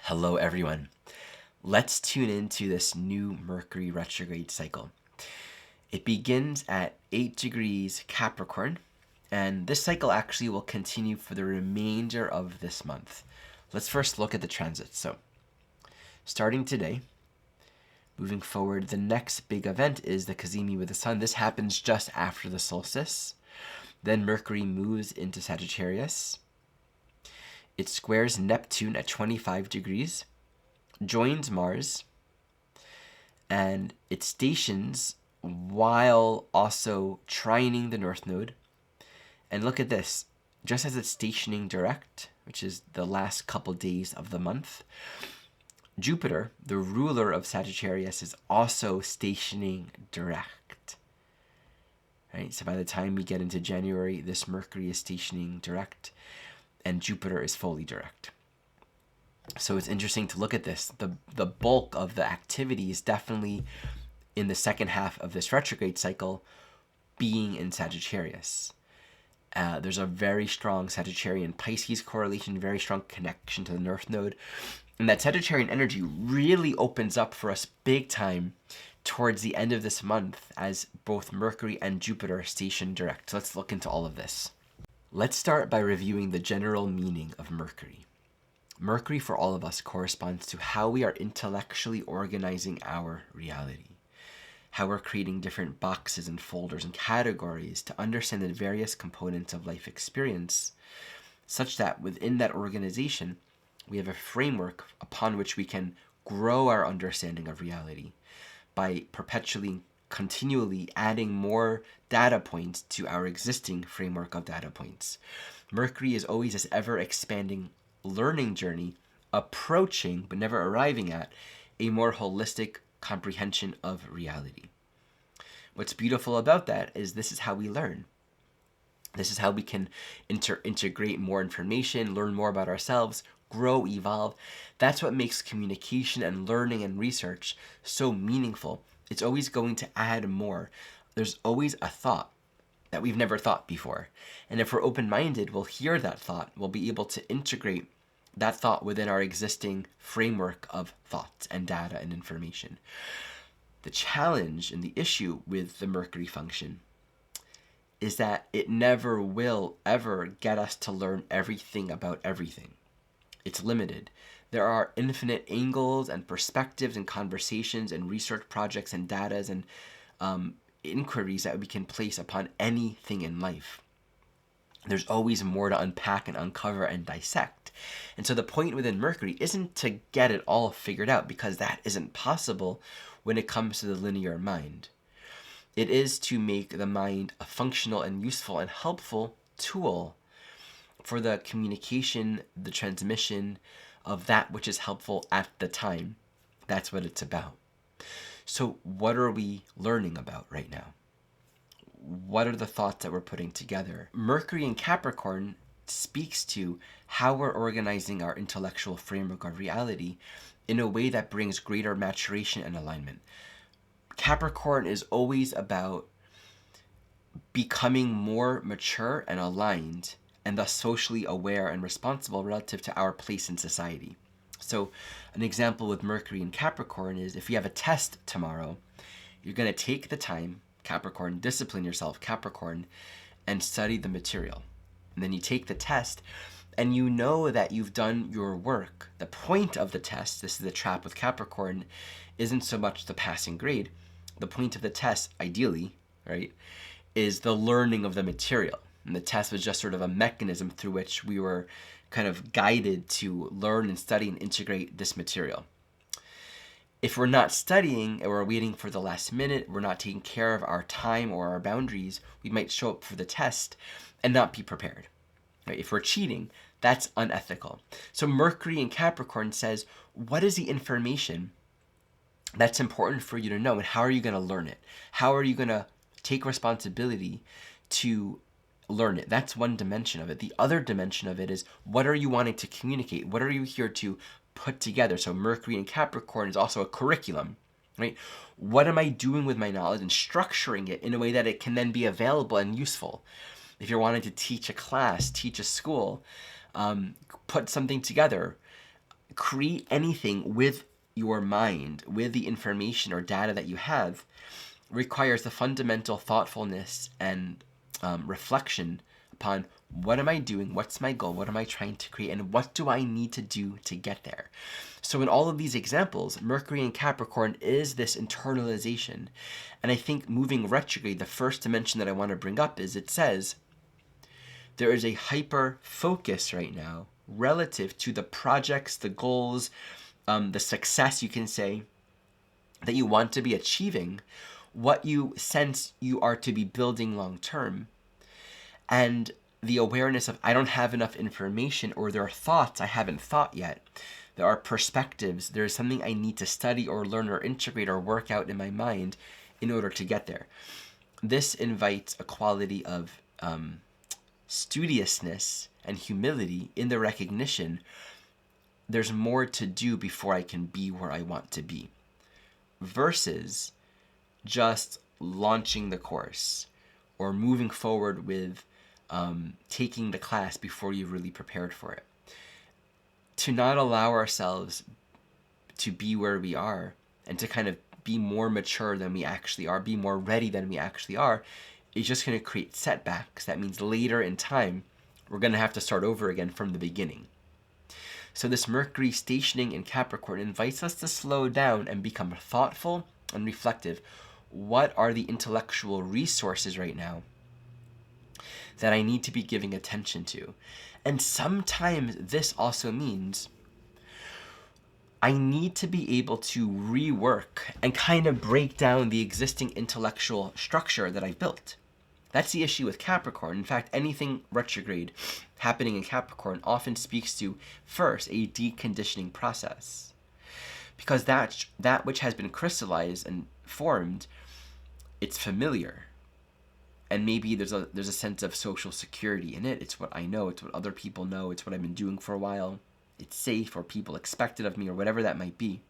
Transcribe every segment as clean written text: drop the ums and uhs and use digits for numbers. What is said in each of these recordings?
Hello, everyone. Let's tune into this new Mercury retrograde cycle. It begins at 8 degrees Capricorn, and this cycle actually will continue for the remainder of this month. Let's first look at the transits. So, starting today, moving forward, the next big event is the Cazimi with the Sun. This happens just after the solstice. Then Mercury moves into Sagittarius. It squares Neptune at 25 degrees, joins Mars, and it stations while also trining the North Node. And look at this, just as it's stationing direct, which is the last couple days of the month, Jupiter, the ruler of Sagittarius, is also stationing direct. Right? So by the time we get into January, this Mercury is stationing direct, and Jupiter is fully direct. So it's interesting to look at this. The bulk of the activity is definitely in the second half of this retrograde cycle being in Sagittarius. There's a very strong Sagittarian-Pisces correlation, very strong connection to the North Node. And that Sagittarian energy really opens up for us big time towards the end of this month as both Mercury and Jupiter station direct. So let's look into all of this. Let's start by reviewing the general meaning of Mercury. Mercury for all of us corresponds to how we are intellectually organizing our reality, how we're creating different boxes and folders and categories to understand the various components of life experience, such that within that organization, we have a framework upon which we can grow our understanding of reality by continually adding more data points to our existing framework of data points. Mercury is always this ever-expanding learning journey, approaching, but never arriving at, a more holistic comprehension of reality. What's beautiful about that is this is how we learn. This is how we can integrate more information, learn more about ourselves, grow, evolve. That's what makes communication and learning and research so meaningful. It's always going to add more. There's always a thought that we've never thought before. And if we're open-minded, we'll hear that thought. We'll be able to integrate that thought within our existing framework of thoughts and data and information. The challenge and the issue with the Mercury function is that it never will ever get us to learn everything about everything. It's limited. There are infinite angles and perspectives and conversations and research projects and data and inquiries that we can place upon anything in life. There's always more to unpack and uncover and dissect. And so the point within Mercury isn't to get it all figured out, because that isn't possible when it comes to the linear mind. It is to make the mind a functional and useful and helpful tool for the communication, the transmission of that which is helpful at the time. That's what it's about. So what are we learning about right now? What are the thoughts that we're putting together? Mercury in Capricorn speaks to how we're organizing our intellectual framework of reality in a way that brings greater maturation and alignment. Capricorn is always about becoming more mature and aligned, and thus socially aware and responsible relative to our place in society. So an example with Mercury in Capricorn is if you have a test tomorrow, you're going to take the time, Capricorn, discipline yourself, Capricorn, and study the material. And then you take the test, and you know that you've done your work. The point of the test, this is the trap with Capricorn, isn't so much the passing grade. The point of the test, ideally, right, is the learning of the material. And the test was just sort of a mechanism through which we were kind of guided to learn and study and integrate this material. If we're not studying and we're waiting for the last minute, we're not taking care of our time or our boundaries, we might show up for the test and not be prepared. Right? If we're cheating, that's unethical. So Mercury in Capricorn says, what is the information that's important for you to know, and how are you going to learn it? How are you going to take responsibility to learn it? That's one dimension of it. The other dimension of it is, what are you wanting to communicate? What are you here to put together? So Mercury in Capricorn is also a curriculum, right? What am I doing with my knowledge and structuring it in a way that it can then be available and useful? If you're wanting to teach a class, teach a school, put something together, create anything with your mind, with the information or data that you have, requires the fundamental thoughtfulness and reflection upon what am I doing, what's my goal, what am I trying to create, and what do I need to do to get there. So in all of these examples, Mercury in Capricorn is this internalization. And I think moving retrograde, the first dimension that I want to bring up is it says there is a hyper focus right now relative to the projects, the goals, the success, you can say, that you want to be achieving, what you sense you are to be building long term, and the awareness of I don't have enough information, or there are thoughts I haven't thought yet. There are perspectives. There's something I need to study or learn or integrate or work out in my mind in order to get there. This invites a quality of studiousness and humility in the recognition there's more to do before I can be where I want to be, versus just launching the course or moving forward with taking the class before you've really prepared for it. To not allow ourselves to be where we are and to kind of be more mature than we actually are, be more ready than we actually are, is just going to create setbacks. That means later in time, we're going to have to start over again from the beginning. So this Mercury stationing in Capricorn invites us to slow down and become thoughtful and reflective. What are the intellectual resources right now that I need to be giving attention to? And sometimes this also means I need to be able to rework and kind of break down the existing intellectual structure that I've built. That's the issue with Capricorn. In fact, anything retrograde happening in Capricorn often speaks to, first, a deconditioning process. Because that which has been crystallized and formed, it's familiar. And maybe there's a sense of social security in it. It's what I know. It's what other people know. It's what I've been doing for a while. It's safe, or people expect it of me, or whatever that might be.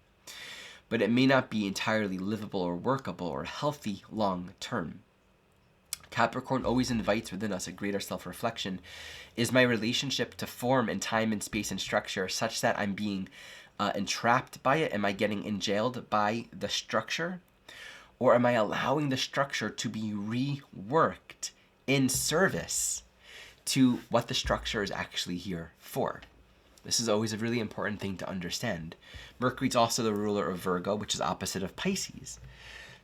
But it may not be entirely livable or workable or healthy long term. Capricorn always invites within us a greater self-reflection. Is my relationship to form and time and space and structure such that I'm being entrapped by it? Am I getting enjailed by the structure? Or am I allowing the structure to be reworked in service to what the structure is actually here for? This is always a really important thing to understand. Mercury's also the ruler of Virgo, which is opposite of Pisces.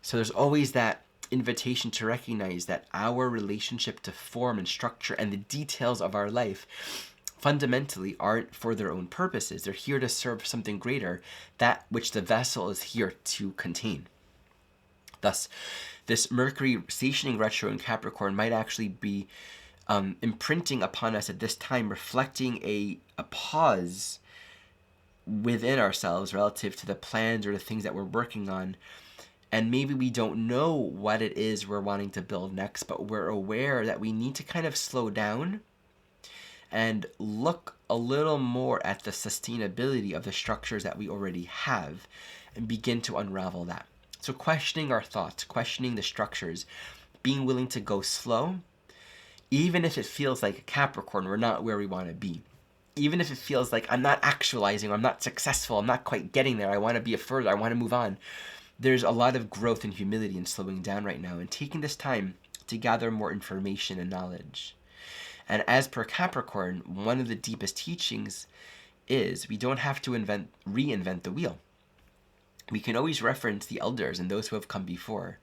So there's always that invitation to recognize that our relationship to form and structure and the details of our life fundamentally aren't for their own purposes. They're here to serve something greater, that which the vessel is here to contain. Thus, this Mercury stationing retro in Capricorn might actually be imprinting upon us at this time, reflecting a pause within ourselves relative to the plans or the things that we're working on. And maybe we don't know what it is we're wanting to build next, but we're aware that we need to kind of slow down and look a little more at the sustainability of the structures that we already have and begin to unravel that. So questioning our thoughts, questioning the structures, being willing to go slow, even if it feels like Capricorn, we're not where we want to be. Even if it feels like I'm not actualizing, I'm not successful, I'm not quite getting there, I want to be further, I want to move on. There's a lot of growth and humility in slowing down right now and taking this time to gather more information and knowledge. And as per Capricorn, one of the deepest teachings is we don't have to reinvent the wheel. We can always reference the elders and those who have come before.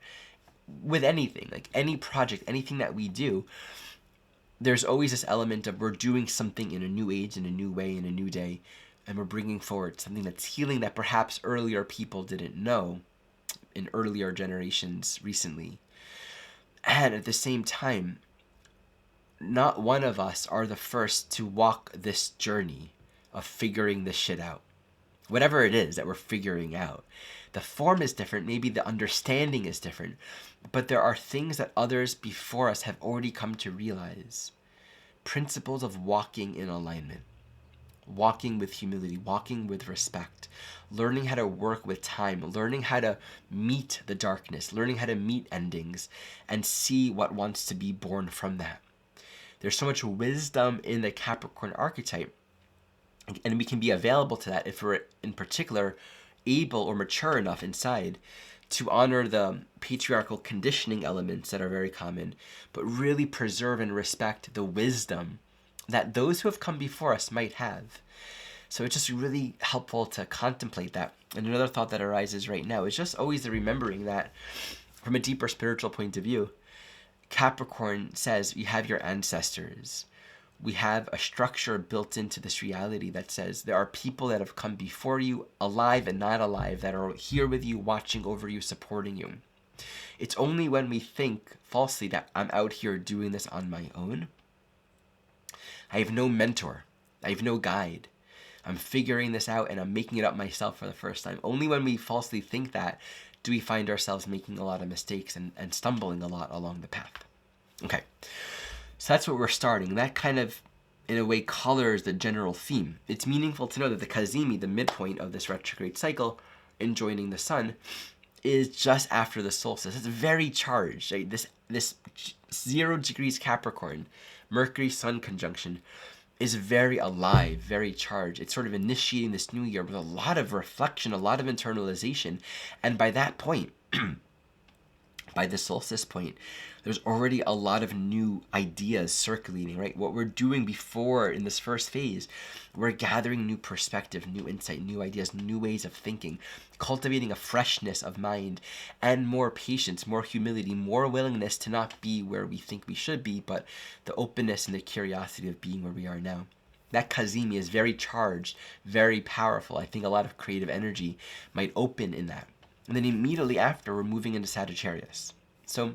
With anything, like any project, anything that we do, there's always this element of we're doing something in a new age, in a new way, in a new day, and we're bringing forward something that's healing that perhaps earlier people didn't know in earlier generations recently. And at the same time, not one of us are the first to walk this journey of figuring this shit out. Whatever it is that we're figuring out. The form is different, maybe the understanding is different, but there are things that others before us have already come to realize. Principles of walking in alignment. Walking with humility, walking with respect, learning how to work with time, learning how to meet the darkness, learning how to meet endings, and see what wants to be born from that. There's so much wisdom in the Capricorn archetype And we can be available to that if we're, in particular, able or mature enough inside to honor the patriarchal conditioning elements that are very common, but really preserve and respect the wisdom that those who have come before us might have. So it's just really helpful to contemplate that. And another thought that arises right now is just always the remembering that from a deeper spiritual point of view, Capricorn says you have your ancestors. We have a structure built into this reality that says there are people that have come before you, alive and not alive, that are here with you, watching over you, supporting you. It's only when we think falsely that I'm out here doing this on my own. I have no mentor. I have no guide. I'm figuring this out and I'm making it up myself for the first time. Only when we falsely think that do we find ourselves making a lot of mistakes and stumbling a lot along the path. Okay, so that's what we're starting. That kind of, in a way, colors the general theme. It's meaningful to know that the Kazimi, the midpoint of this retrograde cycle, in joining the sun, is just after the solstice. It's very charged. Right? This 0 degrees Capricorn, Mercury-Sun conjunction, is very alive, very charged. It's sort of initiating this new year with a lot of reflection, a lot of internalization. And by that point, by the solstice point, there's already a lot of new ideas circulating, right? What we're doing before in this first phase, we're gathering new perspective, new insight, new ideas, new ways of thinking, cultivating a freshness of mind and more patience, more humility, more willingness to not be where we think we should be, but the openness and the curiosity of being where we are now. That Kazimi is very charged, very powerful. I think a lot of creative energy might open in that. And then immediately after, we're moving into Sagittarius. So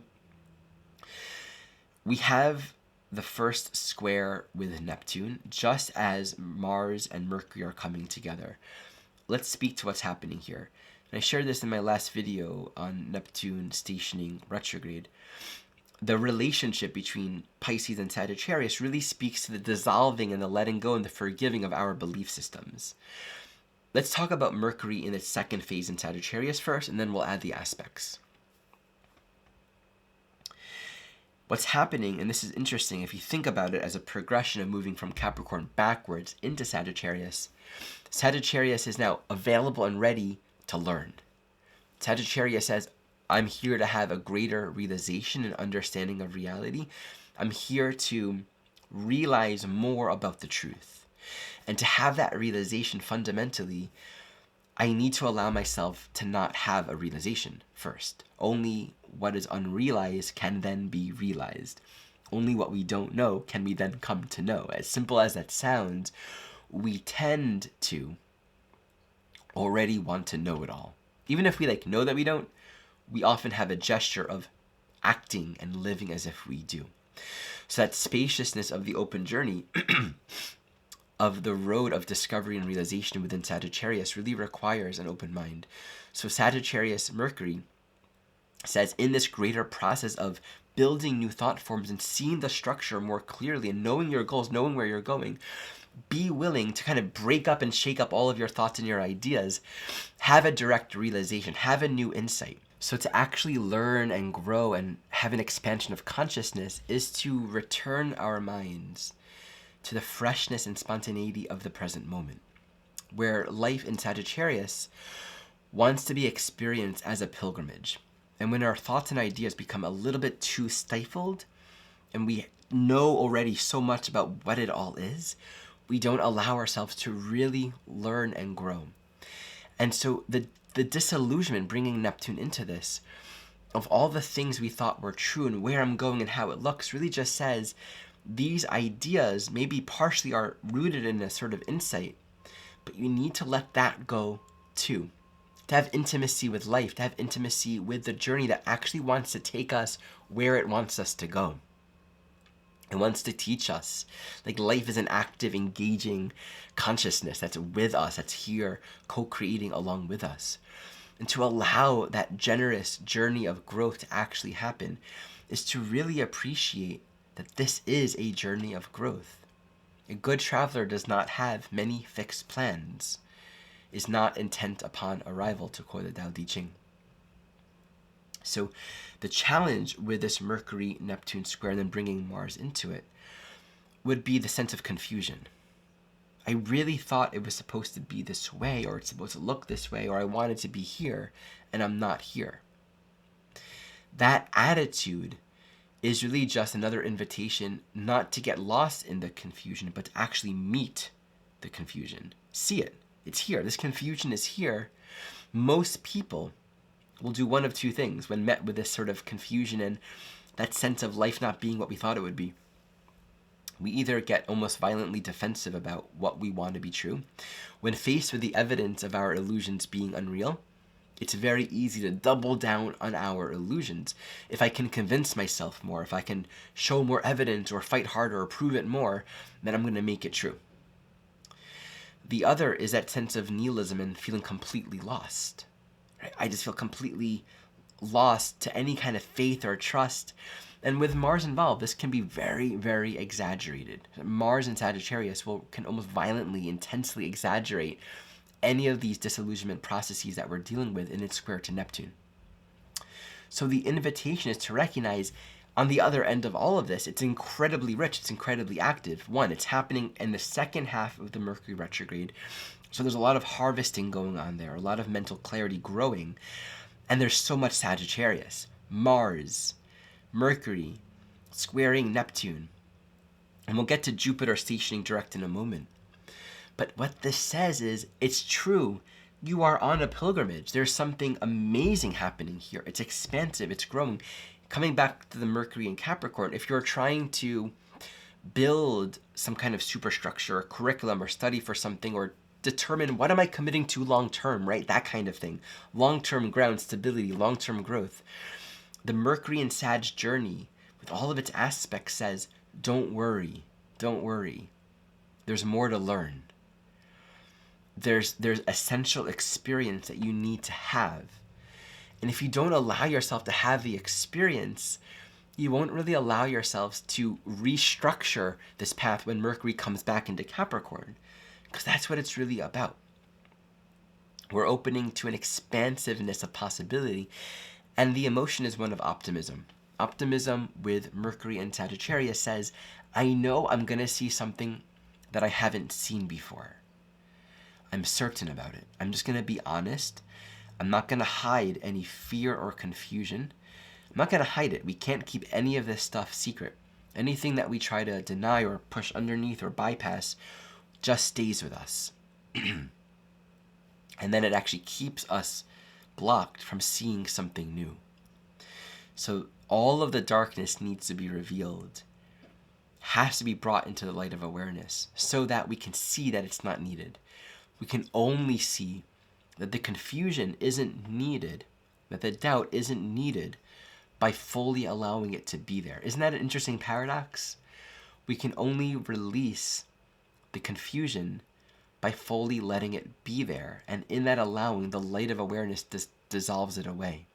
we have the first square with Neptune, just as Mars and Mercury are coming together. Let's speak to what's happening here. And I shared this in my last video on Neptune stationing retrograde. The relationship between Pisces and Sagittarius really speaks to the dissolving and the letting go and the forgiving of our belief systems. Let's talk about Mercury in its second phase in Sagittarius first, and then we'll add the aspects. What's happening, and this is interesting, if you think about it as a progression of moving from Capricorn backwards into Sagittarius, Sagittarius is now available and ready to learn. Sagittarius says, I'm here to have a greater realization and understanding of reality. I'm here to realize more about the truth. And to have that realization fundamentally, I need to allow myself to not have a realization first. Only what is unrealized can then be realized. Only what we don't know can we then come to know. As simple as that sounds, we tend to already want to know it all. Even if we know that we don't, we often have a gesture of acting and living as if we do. So that spaciousness of the open journey of the road of discovery and realization within Sagittarius really requires an open mind. So Sagittarius Mercury says in this greater process of building new thought forms and seeing the structure more clearly and knowing your goals, knowing where you're going, be willing to kind of break up and shake up all of your thoughts and your ideas, have a direct realization, have a new insight. So to actually learn and grow and have an expansion of consciousness is to return our minds to the freshness and spontaneity of the present moment, where life in Sagittarius wants to be experienced as a pilgrimage. And when our thoughts and ideas become a little bit too stifled, and we know already so much about what it all is, we don't allow ourselves to really learn and grow. And so the disillusionment, bringing Neptune into this, of all the things we thought were true and where I'm going and how it looks, really just says these ideas maybe partially are rooted in a sort of insight, but you need to let that go too. To have intimacy with life, to have intimacy with the journey that actually wants to take us where it wants us to go. It wants to teach us. Life is an active, engaging consciousness that's with us, that's here, co-creating along with us. And to allow that generous journey of growth to actually happen is to really appreciate that this is a journey of growth. A good traveler does not have many fixed plans, is not intent upon arrival, to quote the Tao Te Ching. So the challenge with this Mercury-Neptune square and then bringing Mars into it would be the sense of confusion. I really thought it was supposed to be this way, or it's supposed to look this way, or I wanted to be here, and I'm not here. That attitude is really just another invitation not to get lost in the confusion, but to actually meet the confusion. See it. It's here. This confusion is here. Most people will do one of two things when met with this sort of confusion and that sense of life not being what we thought it would be. We either get almost violently defensive about what we want to be true. When faced with the evidence of our illusions being unreal, it's very easy to double down on our illusions. If I can convince myself more, if I can show more evidence or fight harder or prove it more, then I'm going to make it true. The other is that sense of nihilism and feeling completely lost. Right? I just feel completely lost to any kind of faith or trust. And with Mars involved, this can be very, very exaggerated. Mars in Sagittarius can almost violently, intensely exaggerate any of these disillusionment processes that we're dealing with in its square to Neptune. So the invitation is to recognize on the other end of all of this, it's incredibly rich, it's incredibly active. One, it's happening in the second half of the Mercury retrograde. So there's a lot of harvesting going on there, a lot of mental clarity growing. And there's so much Sagittarius, Mars, Mercury, squaring Neptune. And we'll get to Jupiter stationing direct in a moment. But what this says is, it's true. You are on a pilgrimage. There's something amazing happening here. It's expansive. It's growing. Coming back to the Mercury in Capricorn, if you're trying to build some kind of superstructure, or curriculum, or study for something, or determine what am I committing to long term, right? That kind of thing. Long-term ground stability, long-term growth. The Mercury and Sag journey, with all of its aspects, says, don't worry. Don't worry. There's more to learn. There's essential experience that you need to have. And if you don't allow yourself to have the experience, you won't really allow yourselves to restructure this path when Mercury comes back into Capricorn, because that's what it's really about. We're opening to an expansiveness of possibility, and the emotion is one of optimism. Optimism with Mercury and Sagittarius says, I know I'm going to see something that I haven't seen before. I'm certain about it. I'm just going to be honest. I'm not going to hide any fear or confusion. I'm not going to hide it. We can't keep any of this stuff secret. Anything that we try to deny or push underneath or bypass just stays with us. And then it actually keeps us blocked from seeing something new. So all of the darkness needs to be revealed, has to be brought into the light of awareness so that we can see that it's not needed. We can only see that the confusion isn't needed, that the doubt isn't needed by fully allowing it to be there. Isn't that an interesting paradox? We can only release the confusion by fully letting it be there. And in that allowing, the light of awareness dissolves it away.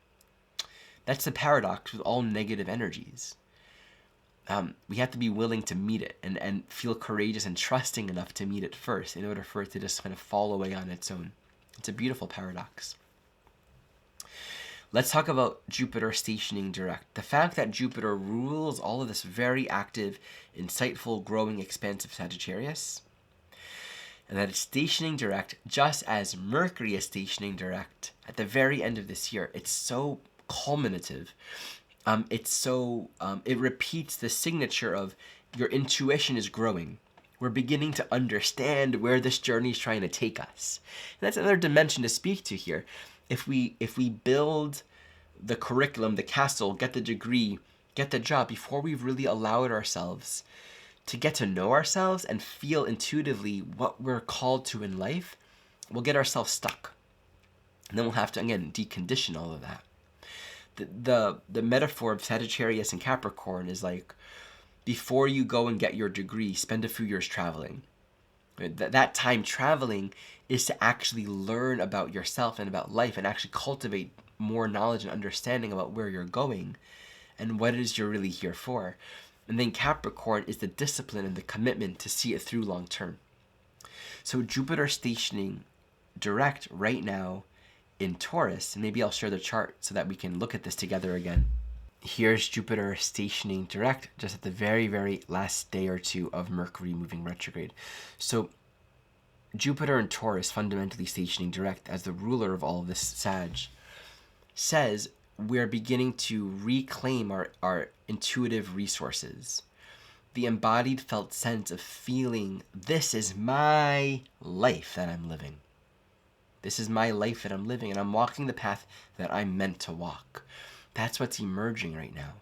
That's the paradox with all negative energies. We have to be willing to meet it and feel courageous and trusting enough to meet it first in order for it to just kind of fall away on its own. It's a beautiful paradox. Let's talk about Jupiter stationing direct. The fact that Jupiter rules all of this very active, insightful, growing, expansive Sagittarius, and that it's stationing direct just as Mercury is stationing direct at the very end of this year. It's so culminative. It repeats the signature of your intuition is growing. We're beginning to understand where this journey is trying to take us. And that's another dimension to speak to here. If we build the curriculum, the castle, get the degree, get the job, before we've really allowed ourselves to get to know ourselves and feel intuitively what we're called to in life, we'll get ourselves stuck. And then we'll have to, again, decondition all of that. The metaphor of Sagittarius and Capricorn is like, before you go and get your degree, spend a few years traveling. That time traveling is to actually learn about yourself and about life and actually cultivate more knowledge and understanding about where you're going and what it is you're really here for. And then Capricorn is the discipline and the commitment to see it through long term. So Jupiter stationing direct right now in Taurus, and maybe I'll share the chart so that we can look at this together again. Here's Jupiter stationing direct just at the very, very last day or two of Mercury moving retrograde. So Jupiter in Taurus, fundamentally stationing direct as the ruler of all of this Sag, says we're beginning to reclaim our intuitive resources. The embodied felt sense of feeling, this is my life that I'm living. This is my life that I'm living, and I'm walking the path that I'm meant to walk. That's what's emerging right now.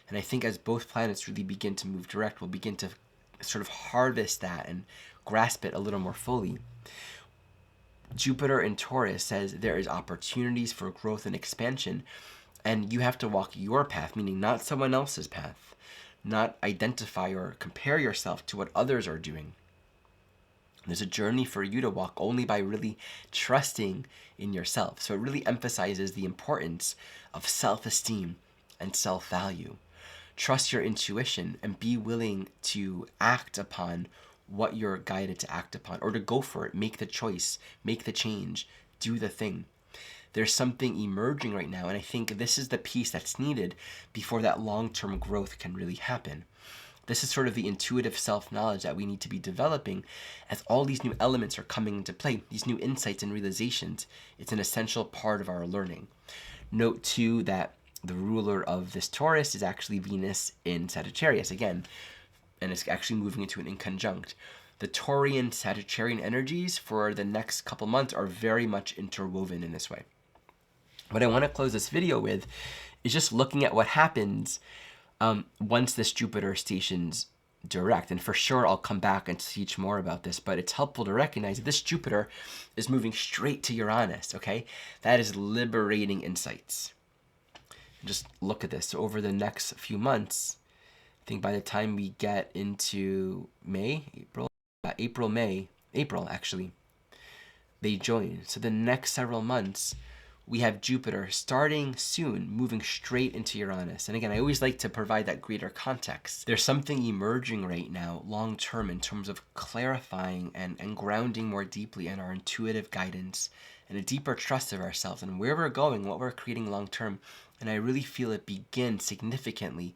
And I think as both planets really begin to move direct, we'll begin to sort of harvest that and grasp it a little more fully. Jupiter in Taurus says there is opportunities for growth and expansion, and you have to walk your path, meaning not someone else's path, not identify or compare yourself to what others are doing. There's a journey for you to walk only by really trusting in yourself. So it really emphasizes the importance of self-esteem and self-value. Trust your intuition and be willing to act upon what you're guided to act upon, or to go for it, make the choice, make the change, do the thing. There's something emerging right now, and I think this is the piece that's needed before that long-term growth can really happen. This is sort of the intuitive self-knowledge that we need to be developing as all these new elements are coming into play, these new insights and realizations. It's an essential part of our learning. Note too that the ruler of this Taurus is actually Venus in Sagittarius again, and it's actually moving into an inconjunct. The Taurian Sagittarian energies for the next couple months are very much interwoven in this way. What I want to close this video with is just looking at what happens once this Jupiter stations direct. And for sure, I'll come back and teach more about this, but it's helpful to recognize that this Jupiter is moving straight to Uranus, okay? That is liberating insights. Just look at this. So over the next few months, I think by the time we get into April actually, they join. So the next several months, we have Jupiter starting soon, moving straight into Uranus. And again, I always like to provide that greater context. There's something emerging right now, long-term, in terms of clarifying and grounding more deeply in our intuitive guidance and a deeper trust of ourselves and where we're going, what we're creating long-term. And I really feel it begin significantly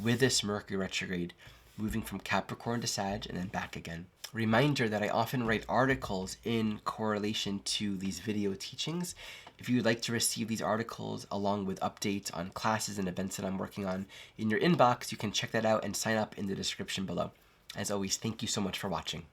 with this Mercury retrograde, moving from Capricorn to Sag and then back again. Reminder that I often write articles in correlation to these video teachings. If you would like to receive these articles along with updates on classes and events that I'm working on in your inbox, you can check that out and sign up in the description below. As always, thank you so much for watching.